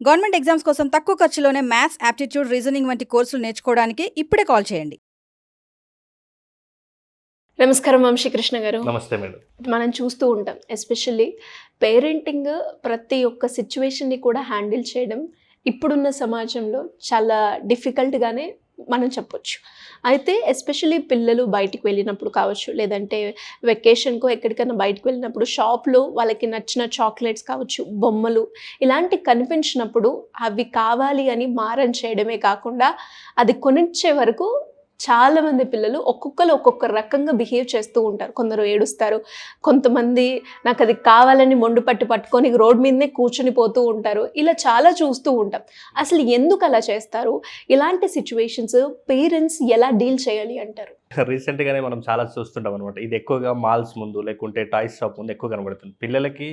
Government exams కోసం తక్కువ ఖర్చులోనే maths, aptitude, reasoning వంటి కోర్సులు నేర్చుకోవడానికి ఇప్పుడే కాల్ చేయండి. నమస్కారం వంశీకృష్ణ గారు. నమస్తే మేడం. మనం చూస్తూ ఉంటాం, ఎస్పెషల్లీ పేరెంటింగ్ ప్రతి ఒక్క సిచ్యువేషన్ని కూడా హ్యాండిల్ చేయడం ఇప్పుడున్న సమాజంలో చాలా డిఫికల్ట్గానే మనం చెప్పొచ్చు. అయితే ఎస్పెషల్లీ పిల్లలు బయటికి వెళ్ళినప్పుడు కావచ్చు, లేదంటే వెకేషన్కో ఎక్కడికైనా బయటకు వెళ్ళినప్పుడు షాప్లో వాళ్ళకి నచ్చిన చాక్లెట్స్ కావచ్చు, బొమ్మలు ఇలాంటి కనిపించినప్పుడు అవి కావాలి అని మారం చేయడమే కాకుండా అది కొనిచ్చే వరకు చాలామంది పిల్లలు ఒక్కొక్కరు ఒక్కొక్క రకంగా బిహేవ్ చేస్తూ ఉంటారు. కొందరు ఏడుస్తారు, కొంతమంది నాకు అది కావాలని మొండు పట్టుకొని రోడ్ మీదనే కూర్చొని పోతూ ఉంటారు. ఇలా చాలా చూస్తూ ఉంటాం. అసలు ఎందుకు అలా చేస్తారు? ఇలాంటి సిచ్యువేషన్స్ పేరెంట్స్ ఎలా డీల్ చేయాలి అంటారు? రీసెంట్గానే మనం చాలా చూస్తుంటాం అనమాట. ఇది ఎక్కువగా మాల్స్ ముందు లేకుంటే టాయ్స్ షాప్ ముందు ఎక్కువ కనబడుతుంది. పిల్లలకి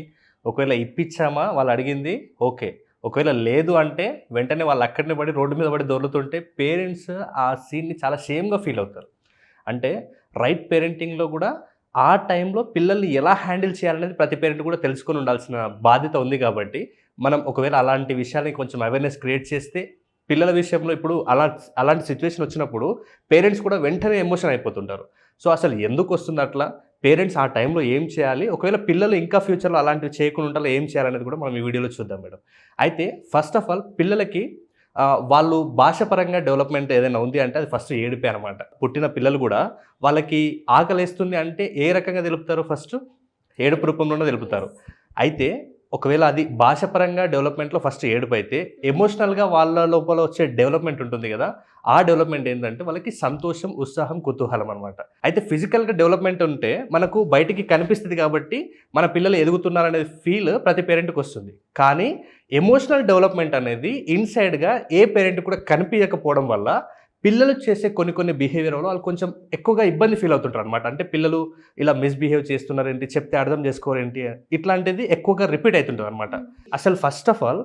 ఒకవేళ ఇప్పించామా వాళ్ళు అడిగింది ఓకే, ఒకవేళ లేదు అంటే వెంటనే వాళ్ళు అక్కడనే పడి రోడ్డు మీద పడి దొరుకుతుంటే పేరెంట్స్ ఆ సీన్ని చాలా షేమ్గా ఫీల్ అవుతారు. అంటే రైట్ పేరెంటింగ్లో కూడా ఆ టైంలో పిల్లల్ని ఎలా హ్యాండిల్ చేయాలనేది ప్రతి పేరెంట్ కూడా తెలుసుకొని ఉండాల్సిన బాధ్యత ఉంది. కాబట్టి మనం ఒకవేళ అలాంటి విషయాన్ని కొంచెం అవేర్నెస్ క్రియేట్ చేస్తే పిల్లల విషయంలో ఇప్పుడు అలాంటి సిచ్యువేషన్ వచ్చినప్పుడు పేరెంట్స్ కూడా వెంటనే ఎమోషన్ అయిపోతుంటారు. సో అసలు ఎందుకు వస్తుంది అట్లా, పేరెంట్స్ ఆ టైంలో ఏం చేయాలి, ఒకవేళ పిల్లలు ఇంకా ఫ్యూచర్లో అలాంటివి చేయకుండా ఉండాలి ఏం చేయాలనేది కూడా మనం ఈ వీడియోలో చూద్దాం మేడం. అయితే ఫస్ట్ ఆఫ్ ఆల్ పిల్లలకి వాళ్ళు భాషపరంగా డెవలప్మెంట్ ఏదైనా ఉంది అంటే అది ఫస్ట్ ఏడిపే అనమాట. పుట్టిన పిల్లలు కూడా వాళ్ళకి ఆకలిస్తుంది అంటే ఏ రకంగా తెలుపుతారు? ఫస్ట్ ఏడుపు రూపంలోనే తెలుపుతారు. అయితే ఒకవేళ అది భాషపరంగా డెవలప్మెంట్లో ఫస్ట్ ఏడుపు అయితే ఎమోషనల్గా వాళ్ళ లోపల వచ్చే డెవలప్మెంట్ ఉంటుంది కదా, ఆ డెవలప్మెంట్ ఏంటంటే వాళ్ళకి సంతోషం, ఉత్సాహం, కుతూహలం అనమాట. అయితే ఫిజికల్గా డెవలప్మెంట్ ఉంటే మనకు బయటికి కనిపిస్తుంది కాబట్టి మన పిల్లలు ఎదుగుతున్నారనేది ఫీల్ ప్రతి పేరెంట్కి వస్తుంది. కానీ ఎమోషనల్ డెవలప్మెంట్ అనేది ఇన్సైడ్గా ఏ పేరెంట్ కూడా కనిపించకపోవడం వల్ల పిల్లలు చేసే కొన్ని బిహేవియర్ వల్ల వాళ్ళు కొంచెం ఎక్కువగా ఇబ్బంది ఫీల్ అవుతుంటారు అనమాట. అంటే పిల్లలు ఇలా మిస్బిహేవ్ చేస్తున్నారేంటి, చెప్తే అర్థం చేసుకోరేంటి, ఇట్లాంటిది ఎక్కువగా రిపీట్ అవుతుంటుంది అనమాట. అసలు ఫస్ట్ ఆఫ్ ఆల్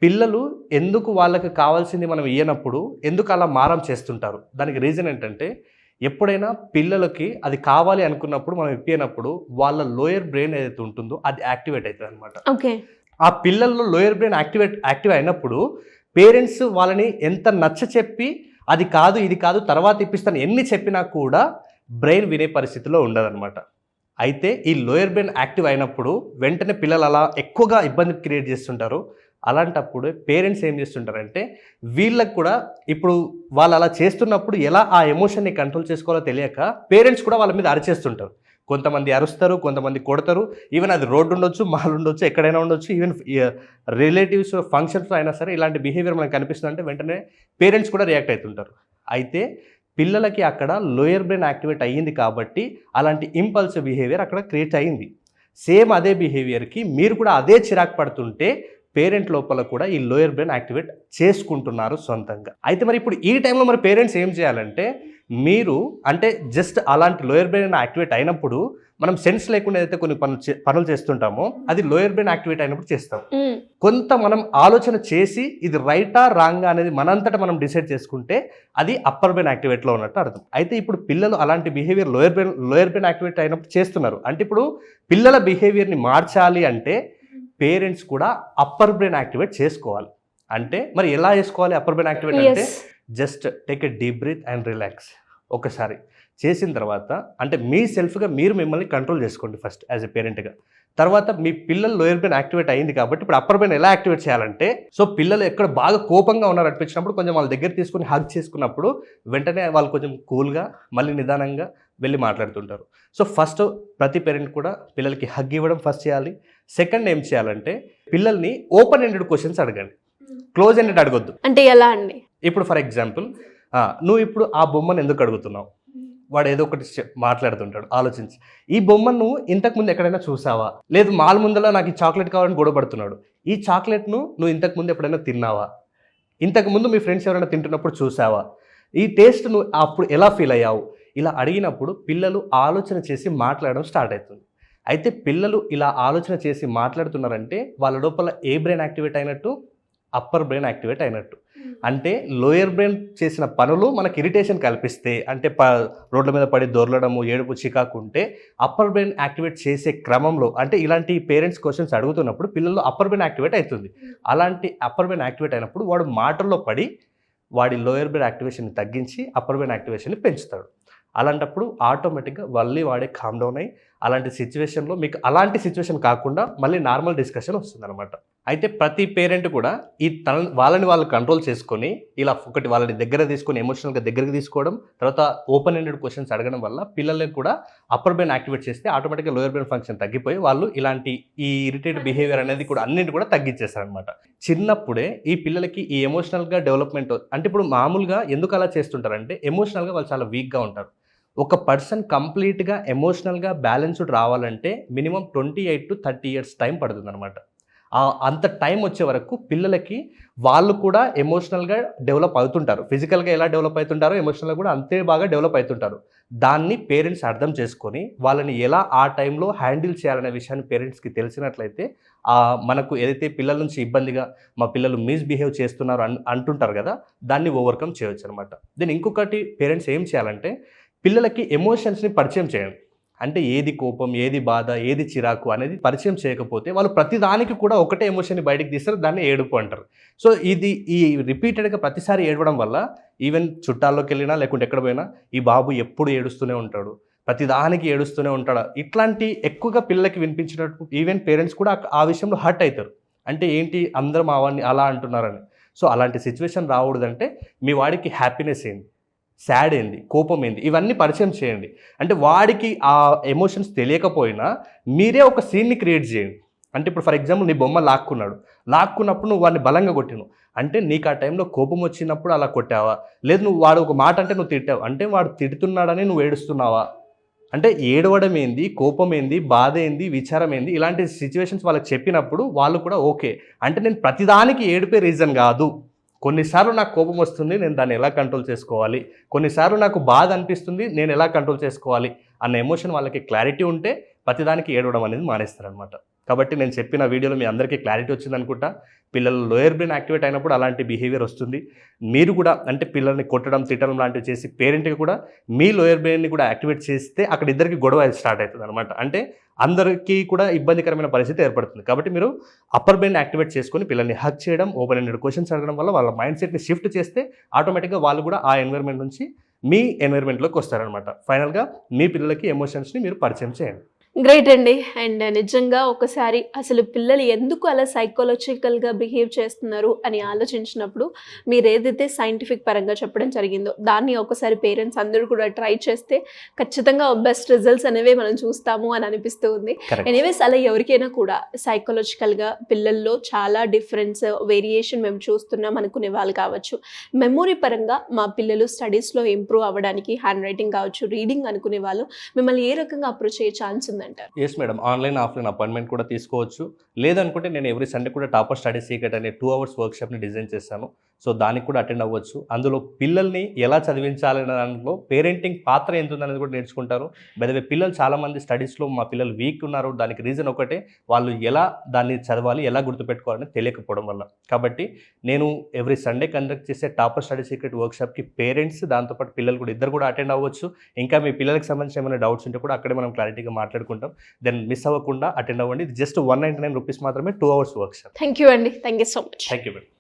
పిల్లలు ఎందుకు వాళ్ళకి కావాల్సింది మనం ఇయ్యనప్పుడు ఎందుకు అలా మారం చేస్తుంటారు? దానికి రీజన్ ఏంటంటే ఎప్పుడైనా పిల్లలకి అది కావాలి అనుకున్నప్పుడు మనం ఇప్పినప్పుడు వాళ్ళ లోయర్ బ్రెయిన్ ఏదైతే ఉంటుందో అది యాక్టివేట్ అవుతుంది అనమాట. ఓకే, ఆ పిల్లల్లో లోయర్ బ్రెయిన్ యాక్టివ్ అయినప్పుడు పేరెంట్స్ వాళ్ళని ఎంత నచ్చ చెప్పి అది కాదు ఇది కాదు తర్వాత ఇప్పిస్తాను ఎన్ని చెప్పినా కూడా బ్రెయిన్ వినే పరిస్థితిలో ఉండదన్నమాట. అయితే ఈ లోయర్ బ్రెయిన్ యాక్టివ్ అయినప్పుడు వెంటనే పిల్లలు అలా ఎక్కువగా ఇబ్బంది క్రియేట్ చేస్తుంటారు. అలాంటప్పుడు పేరెంట్స్ ఏం చేస్తుంటారంటే వీళ్ళకి కూడా ఇప్పుడు వాళ్ళు అలా చేస్తున్నప్పుడు ఎలా ఆ ఎమోషన్ని కంట్రోల్ చేసుకోవాలో తెలియక పేరెంట్స్ కూడా వాళ్ళ మీద అరిచేస్తుంటారు. కొంతమంది అరుస్తారు, కొంతమంది కొడతారు. ఈవెన్ అది రోడ్డు ఉండొచ్చు, మాల్ ఉండొచ్చు, ఎక్కడైనా ఉండొచ్చు. ఈవెన్ రిలేటివ్స్ ఫంక్షన్స్లో అయినా సరే ఇలాంటి బిహేవియర్ మనకు కనిపిస్తుందంటే వెంటనే పేరెంట్స్ కూడా రియాక్ట్ అవుతుంటారు. అయితే పిల్లలకి అక్కడ లోయర్ బ్రెయిన్ యాక్టివేట్ అయ్యింది కాబట్టి అలాంటి ఇంపల్సివ్ బిహేవియర్ అక్కడ క్రియేట్ అయ్యింది. సేమ్ అదే బిహేవియర్కి మీరు కూడా అదే చిరాకు పడుతుంటే పేరెంట్ లోపల కూడా ఈ లోయర్ బ్రెయిన్ యాక్టివేట్ చేసుకుంటున్నారు సొంతంగా. అయితే మరి ఇప్పుడు ఈ టైంలో మరి పేరెంట్స్ ఏం చేయాలంటే మీరు అంటే జస్ట్ అలాంటి లోయర్ బ్రెయిన్ యాక్టివేట్ అయినప్పుడు మనం సెన్స్ లేకుండా ఏదైతే కొన్ని పనులు చేస్తుంటామో అది లోయర్ బ్రెయిన్ యాక్టివేట్ అయినప్పుడు చేస్తాం. కొంత మనం ఆలోచన చేసి ఇది రైటా రాంగా అనేది మనంతటా మనం డిసైడ్ చేసుకుంటే అది అప్పర్ బ్రెయిన్ యాక్టివేట్లో ఉన్నట్టు అర్థం. అయితే ఇప్పుడు పిల్లలు అలాంటి బిహేవియర్ లోయర్ బ్రెయిన్ యాక్టివేట్ అయినప్పుడు చేస్తున్నారు. అంటే ఇప్పుడు పిల్లల బిహేవియర్ని మార్చాలి అంటే పేరెంట్స్ కూడా అప్పర్ బ్రెయిన్ యాక్టివేట్ చేసుకోవాలి. అంటే మరి ఎలా చేసుకోవాలి అప్పర్ బ్రెయిన్ యాక్టివేట్ అంటే just take a deep breath and relax. ఒకసారి చేసిన తర్వాత అంటే మీ సెల్ఫ్గా మీరు మిమ్మల్ని కంట్రోల్ చేసుకోండి ఫస్ట్ యాజ్ ఎ పేరెంట్గా. తర్వాత మీ పిల్లలు లోయర్ బ్రెయిన్ యాక్టివేట్ అయింది కాబట్టి ఇప్పుడు అప్పర్ బ్రెయిన్ ఎలా యాక్టివేట్ చేయాలంటే సో పిల్లలు ఎక్కడ బాగా కోపంగా ఉన్నారు అనిపించినప్పుడు కొంచెం వాళ్ళ దగ్గర తీసుకుని హగ్ చేసుకున్నప్పుడు వెంటనే వాళ్ళు కొంచెం కూల్గా మళ్ళీ నిదానంగా వెళ్ళి మాట్లాడుతుంటారు. సో ఫస్ట్ ప్రతి పేరెంట్ కూడా పిల్లలకి హగ్ ఇవ్వడం ఫస్ట్ చేయాలి. సెకండ్ ఏం చేయాలంటే పిల్లల్ని ఓపెన్ ఎండెడ్ క్వశ్చన్స్ అడగండి, క్లోజ్ ఎండెడ్ అడగొద్దు. అంటే ఎలా అండి? ఇప్పుడు ఫర్ ఎగ్జాంపుల్ నువ్వు ఇప్పుడు ఆ బొమ్మను ఎందుకు అడుగుతున్నావు? వాడు ఏదో ఒకటి మాట్లాడుతుంటాడు, ఆలోచించి ఈ బొమ్మను నువ్వు ఇంతకుముందు ఎక్కడైనా చూసావా? లేదు మాల్ ముందర నాకు ఈ చాక్లెట్ కావాలని గొడవపడుతున్నాడు. ఈ చాక్లెట్ను నువ్వు ఇంతకుముందు ఎప్పుడైనా తిన్నావా? ఇంతకుముందు మీ ఫ్రెండ్స్ ఎవరైనా తింటున్నప్పుడు చూసావా? ఈ టేస్ట్ నువ్వు అప్పుడు ఎలా ఫీల్ అయ్యావు? ఇలా అడిగినప్పుడు పిల్లలు ఆలోచన చేసి మాట్లాడడం స్టార్ట్ అవుతుంది. అయితే పిల్లలు ఇలా ఆలోచన చేసి మాట్లాడుతున్నారంటే వాళ్ళ లోపల ఏ బ్రెయిన్ యాక్టివేట్ అయినట్టు? అప్పర్ బ్రెయిన్ యాక్టివేట్ అయినట్టు. అంటే లోయర్ బ్రెయిన్ చేసిన పనులు మనకి ఇరిటేషన్ కల్పిస్తే, అంటే రోడ్ల మీద పడి దొర్లడము, ఏడుపు, చికాకు ఉంటే అప్పర్ బ్రెయిన్ యాక్టివేట్ చేసే క్రమంలో, అంటే ఇలాంటి పేరెంట్స్ క్వశ్చన్స్ అడుగుతున్నప్పుడు పిల్లల్లో అప్పర్ బ్రెయిన్ యాక్టివేట్ అవుతుంది. అలాంటి అప్పర్ బ్రెయిన్ యాక్టివేట్ అయినప్పుడు వాడు మాటల్లో పడి వాడి లోయర్ బ్రెయిన్ యాక్టివేషన్ని తగ్గించి అప్పర్ బ్రెయిన్ యాక్టివేషన్ని పెంచుతాడు. అలాంటప్పుడు ఆటోమేటిక్గా మళ్ళీ వాడే కామ్ డౌన్ అయ్యి అలాంటి సిచ్యువేషన్లో మీకు అలాంటి సిచ్యువేషన్ కాకుండా మళ్ళీ నార్మల్ డిస్కషన్ వస్తుందన్నమాట. అయితే ప్రతి పేరెంట్ కూడా ఈ వాళ్ళని వాళ్ళు కంట్రోల్ చేసుకొని ఇలా ఒకటి వాళ్ళని దగ్గర తీసుకొని ఎమోషనల్గా దగ్గరికి తీసుకోవడం, తర్వాత ఓపెన్ ఎండెడ్ క్వశ్చన్స్ అడగడం వల్ల పిల్లల్ని కూడా అప్పర్ బ్రెయిన్ యాక్టివేట్ చేస్తే ఆటోమేటిక్గా లోయర్ బ్రెయిన్ ఫంక్షన్ తగ్గిపోయి వాళ్ళు ఇలాంటి ఈ ఇరిటేట్ బిహేవియర్ అనేది కూడా అన్నింటి కూడా తగ్గించేస్తారనమాట. చిన్నప్పుడే ఈ పిల్లలకి ఈ ఎమోషనల్గా డెవలప్మెంట్, అంటే ఇప్పుడు మామూలుగా ఎందుకు అలా చేస్తుంటారంటే ఎమోషనల్గా వాళ్ళు చాలా వీక్గా ఉంటారు. ఒక పర్సన్ కంప్లీట్గా ఎమోషనల్గా బ్యాలెన్స్డ్ రావాలంటే మినిమం 28 to 30 years టైం పడుతుంది అనమాట. అంత టైం వచ్చే వరకు పిల్లలకి వాళ్ళు కూడా ఎమోషనల్గా డెవలప్ అవుతుంటారు. ఫిజికల్గా ఎలా డెవలప్ అవుతుంటారో ఎమోషనల్గా కూడా అంతే బాగా డెవలప్ అవుతుంటారు. దాన్ని పేరెంట్స్ అర్థం చేసుకొని వాళ్ళని ఎలా ఆ టైంలో హ్యాండిల్ చేయాలనే విషయాన్ని పేరెంట్స్కి తెలిసినట్లయితే మనకు ఏదైతే పిల్లల నుంచి ఇబ్బందిగా మా పిల్లలు మిస్బిహేవ్ చేస్తున్నారు అంటుంటారు కదా, దాన్ని ఓవర్కమ్ చేయవచ్చు అనమాట. దీన్ని ఇంకొకటి పేరెంట్స్ ఏం చేయాలంటే పిల్లలకి ఎమోషన్స్ని పరిచయం చేయండి. అంటే ఏది కోపం, ఏది బాధ, ఏది చిరాకు అనేది పరిచయం చేయకపోతే వాళ్ళు ప్రతిదానికి కూడా ఒకటే ఎమోషన్ని బయటకు తీస్తారు, దాన్ని ఏడుపు అంటారు. సో ఈ రిపీటెడ్గా ప్రతిసారి ఏడవడం వల్ల ఈవెన్ చుట్టాల్లోకి వెళ్ళినా లేకుంటే ఎక్కడ పోయినా ఈ బాబు ఎప్పుడు ఏడుస్తూనే ఉంటాడు, ప్రతిదానికి ఏడుస్తూనే ఉంటాడు, ఇట్లాంటి ఎక్కువగా పిల్లలకి వినిపించినట్టు ఈవెన్ పేరెంట్స్ కూడా ఆ విషయంలో హర్ట్ అవుతారు. అంటే ఏంటి అందరూ మా వాడిని అలా అంటున్నారని. సో అలాంటి సిచ్యువేషన్ రాకూడదంటే మీ వాడికి హ్యాపీనెస్ ఏంది, సాడ్ ఏంది, కోపం ఏంది, ఇవన్నీ పరిచయం చేయండి. అంటే వాడికి ఆ ఎమోషన్స్ తెలియకపోయినా మీరే ఒక సీన్ని క్రియేట్ చేయండి. అంటే ఇప్పుడు ఫర్ ఎగ్జాంపుల్ నీ బొమ్మ లాక్కున్నప్పుడు నువ్వు వాడిని బలంగా కొట్టినావు అంటే నీకు ఆ టైంలో కోపం వచ్చినప్పుడు అలా కొట్టావా, లేదు నువ్వు వాడు ఒక మాట అంటే నువ్వు తిట్టావు అంటే వాడు తిడుతున్నాడని నువ్వు ఏడుస్తున్నావా. అంటే ఏడవడం ఏంది, కోపం ఏంది, బాధ ఏంది, విచారం ఏంది, ఇలాంటి సిచ్యువేషన్స్ వాళ్ళకి చెప్పినప్పుడు వాళ్ళు కూడా ఓకే అంటే నేను ప్రతిదానికి ఏడిపే రీజన్ కాదు, కొన్నిసార్లు నాకు కోపం వస్తుంది, నేను దాన్ని ఎలా కంట్రోల్ చేసుకోవాలి, కొన్నిసార్లు నాకు బాధ అనిపిస్తుంది, నేను ఎలా కంట్రోల్ చేసుకోవాలి అన్న ఎమోషన్ వాళ్ళకి క్లారిటీ ఉంటే ప్రతిదానికి ఏడవడం అనేది మానేస్తారనమాట. కాబట్టి నేను చెప్పిన వీడియోలో మీ అందరికీ క్లారిటీ వచ్చింది అనుకుంటా. పిల్లలు లోయర్ బ్రెయిన్ యాక్టివేట్ అయినప్పుడు అలాంటి బిహేవియర్ వస్తుంది. మీరు కూడా అంటే పిల్లల్ని కొట్టడం, తిట్టడం లాంటివి చేసి పేరెంట్కి కూడా మీ లోయర్ బ్రెయిన్ని కూడా యాక్టివేట్ చేస్తే అక్కడ ఇద్దరికి గొడవ స్టార్ట్ అవుతుంది అనమాట. అంటే అందరికీ కూడా ఇబ్బందికరమైన పరిస్థితి ఏర్పడుతుంది. కాబట్టి మీరు అప్పర్ బ్రెయిన్ యాక్టివేట్ చేసుకొని పిల్లల్ని హగ్ చేయడం, ఓపెన్ ఎండెడ్ క్వశ్చన్స్ అడగడం వల్ల వాళ్ళ మైండ్ సెట్ని షిఫ్ట్ చేస్తే ఆటోమేటిక్గా వాళ్ళు కూడా ఆ ఎన్విరాన్మెంట్ నుంచి మీ ఎన్విరాన్మెంట్లోకి వస్తారనమాట. ఫైనల్గా మీ పిల్లలకి ఎమోషన్స్ని మీరు పరిచయం చేయండి. గ్రేట్ అండి. అండ్ నిజంగా ఒకసారి అసలు పిల్లలు ఎందుకు అలా సైకలాజికల్గా బిహేవ్ చేస్తున్నారు అని ఆలోచించినప్పుడు మీరు ఏదైతే సైంటిఫిక్ పరంగా చెప్పడం జరిగిందో దాన్ని ఒకసారి పేరెంట్స్ అందరూ కూడా ట్రై చేస్తే ఖచ్చితంగా బెస్ట్ రిజల్ట్స్ అనేవి మనం చూస్తాము అని అనిపిస్తూ ఉంది. ఎనీవేస్ అలా ఎవరికైనా కూడా సైకలాజికల్గా పిల్లల్లో చాలా డిఫరెన్స్, వేరియేషన్ మేము చూస్తున్నాం అనుకునే వాళ్ళు కావచ్చు, మెమొరీ పరంగా మా పిల్లలు స్టడీస్లో ఇంప్రూవ్ అవ్వడానికి హ్యాండ్ రైటింగ్ కావచ్చు, రీడింగ్ అనుకునే వాళ్ళు మిమ్మల్ని ఏ రకంగా అప్రోచ్ అయ్యే ఛాన్స్ ఉంది? Yes madam, online offline appointment కూడా తీసుకోవచ్చు. లేదనుకుంటే నేను ఎవ్రీ సండే కూడా టాపర్ స్టడీ సీక్రెట్ అనే 2 hours వర్క్షాప్ని డిజైన్ చేశాను. సో దానికి కూడా అటెండ్ అవ్వచ్చు. అందులో పిల్లల్ని ఎలా చదివించాలనే దాంట్లో పేరెంటింగ్ పాత్ర ఎంత ఉందనేది కూడా నేర్చుకుంటారు. బై పిల్లలు చాలామంది స్టడీస్లో మా పిల్లలు వీక్ ఉన్నారు, దానికి రీజన్ ఒకటే వాళ్ళు ఎలా దాన్ని చదవాలి, ఎలా గుర్తుపెట్టుకోవాలని తెలియకపోవడం వల్ల. కాబట్టి నేను ఎవ్రీ సండే కండక్ట్ చేసే టాపర్ స్టడీ సీక్రెట్ వర్క్షాప్కి పేరెంట్స్ దాంతోపాటు పిల్లలు కూడా ఇద్దరు కూడా అటెండ్ అవ్వచ్చు. ఇంకా మీ పిల్లలకి సంబంధించిన ఏమైనా డౌట్స్ ఉంటే కూడా అక్కడే మనం క్లారిటీగా మాట్లాడుకుంటాం. దెన్ మిస్ అవ్వకుండా అటెండ్ అవ్వండి. ఇది జస్ట్ 199 రూపీస్ మాత్రమే, 2 hours వర్క్షాప్. థ్యాంక్ యూ అండి. Thank you so much. Thank you madam.